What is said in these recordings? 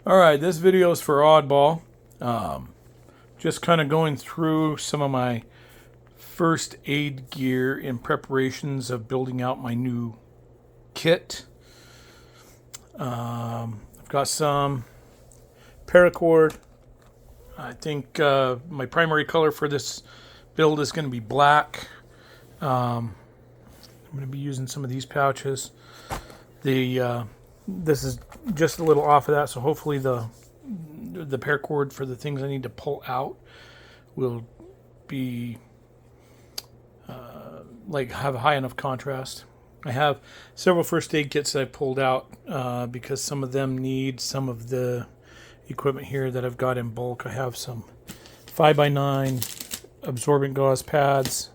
Alright, this video is for Oddball. Just kind of going through some of my first aid gear in preparations of building out my new kit. I've got some paracord. I think my primary color for this build is going to be black. I'm going to be using some of these pouches. This is just a little off of that, so hopefully the paracord for the things I need to pull out will be have a high enough contrast. I have several first aid kits that I pulled out because some of them need some of the equipment here that I've got in bulk. I have some 5x9 absorbent gauze pads,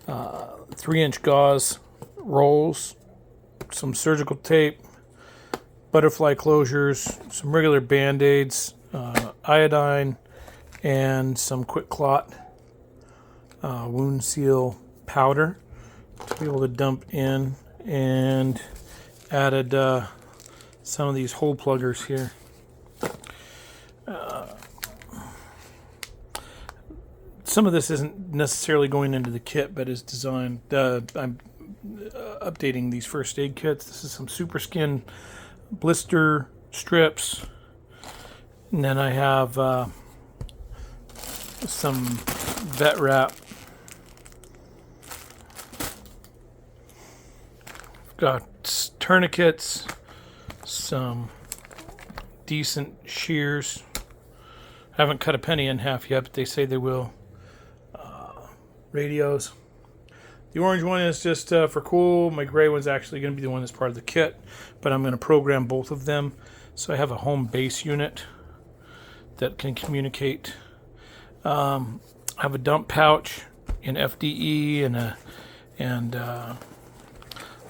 3-inch gauze rolls, some surgical tape, butterfly closures, some regular band-aids, iodine, and some quick clot wound seal powder to be able to dump in, and added some of these hole pluggers here. Some of this isn't necessarily going into the kit, but is designed. I'm updating these first aid kits. This is some Super Skin blister strips, and then I have some vet wrap. Got tourniquets, some decent shears. Haven't cut a penny in half yet, but they say they will. Radios. The orange one is just for cool. My gray one's actually going to be the one that's part of the kit, but I'm going to program both of them. So I have a home base unit that can communicate. I have a dump pouch in FDE and a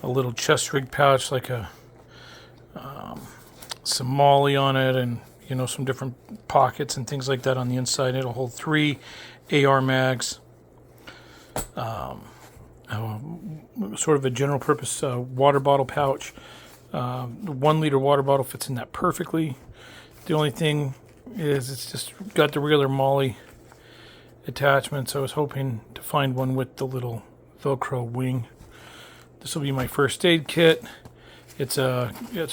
little chest rig pouch, like some molly on it, and some different pockets and things like that on the inside. It'll hold 3 AR mags. Sort of a general purpose water bottle pouch. The 1 liter water bottle fits in that perfectly. The only thing is it's just got the regular molly attachments. I was hoping to find one with the little Velcro wing. This will be my first aid kit. It's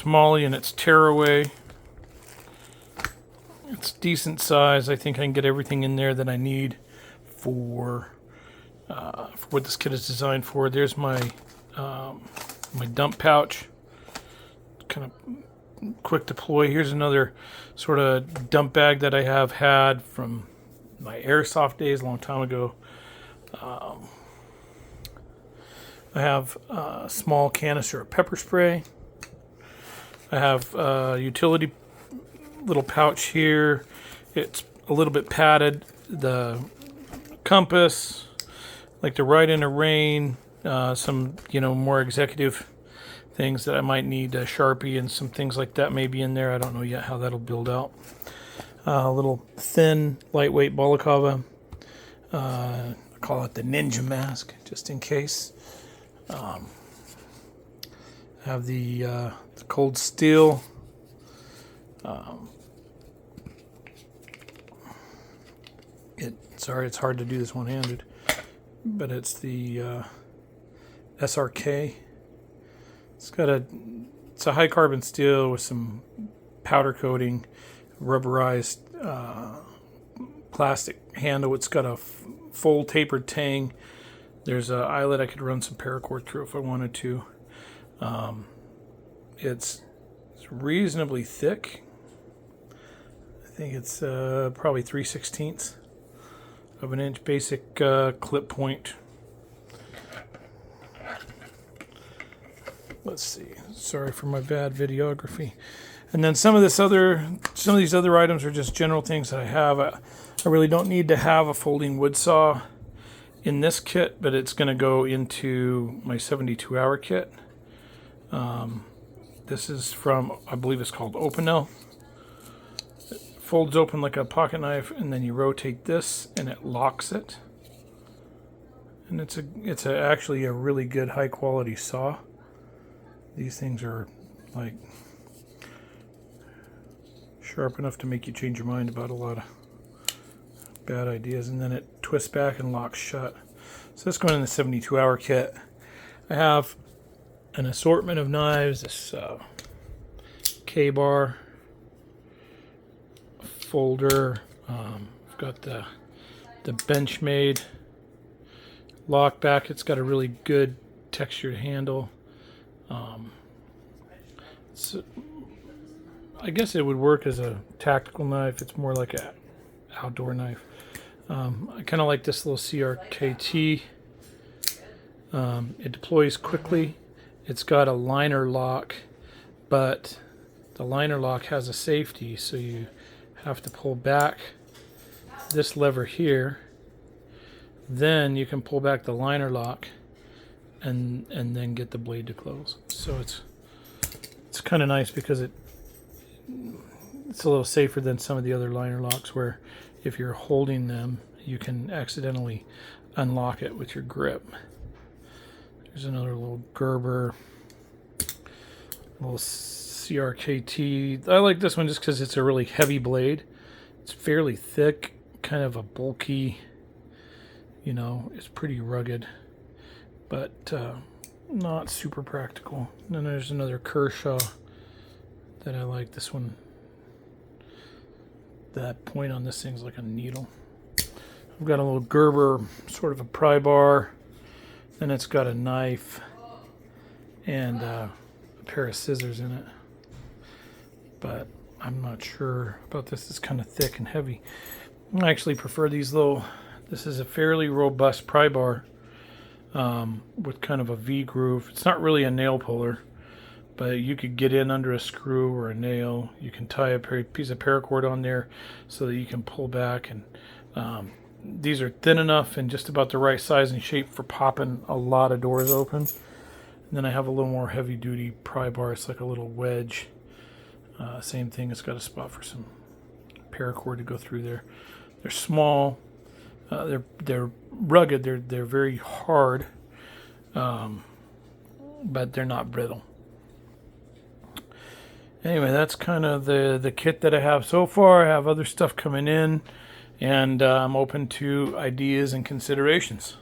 molly and it's tearaway. It's decent size. I think I can get everything in there that I need for what this kit is designed for. There's my my dump pouch. Kind of quick deploy. Here's another sort of dump bag that I have had from my airsoft days a long time ago. I have a small canister of pepper spray. I have a utility little pouch here. It's a little bit padded. The compass, like to ride in a rain, some more executive things that I might need, a Sharpie and some things like that may be in there. I don't know yet how that'll build out. A little thin, lightweight balaclava. I call it the ninja mask, just in case. Have the cold steel. Sorry, it's hard to do this one-handed, but it's the SRK. It's a high carbon steel with some powder coating, rubberized plastic handle. It's got a full tapered tang. There's an eyelet I could run some paracord through if I wanted to. It's reasonably thick. I think it's probably 3/16 of an inch. Basic clip point. Let's see. Sorry for my bad videography. And then some of these other items are just general things that I have. I really don't need to have a folding wood saw in this kit, but it's going to go into my 72-hour kit. This is from, I believe it's called Opinel. It folds open like a pocket knife, and then you rotate this, and it locks it. And it's actually a really good high quality saw. These things are like sharp enough to make you change your mind about a lot of bad ideas, and then it twists back and locks shut. So that's going in the 72-hour kit. I have an assortment of knives, this K-bar folder. I've got the Benchmade lock back. It's got a really good textured handle. I guess it would work as a tactical knife. It's more like an outdoor knife. I kind of like this little CRKT. It deploys quickly. It's got a liner lock, but the liner lock has a safety, so you have to pull back this lever here. Then you can pull back the liner lock and then get the blade to close. So it's kind of nice because it's a little safer than some of the other liner locks where if you're holding them, you can accidentally unlock it with your grip. There's another little Gerber, little CRKT. I like this one just because it's a really heavy blade. It's fairly thick, kind of a bulky, you know, it's pretty rugged, but not super practical. And then there's another Kershaw that I like. This one, that point on this thing's like a needle. I've got a little Gerber, sort of a pry bar. Then it's got a knife and a pair of scissors in it. But I'm not sure about this. It's kind of thick and heavy. I actually prefer these little, this is a fairly robust pry bar with kind of a V groove. It's not really a nail puller, but you could get in under a screw or a nail. You can tie a piece of paracord on there so that you can pull back. And these are thin enough and just about the right size and shape for popping a lot of doors open. And then I have a little more heavy duty pry bar. It's like a little wedge. Same thing, it's got a spot for some paracord to go through there. They're small, they're rugged, they're very hard, but they're not brittle. Anyway, that's kind of the kit that I have so far. I have other stuff coming in, and I'm open to ideas and considerations.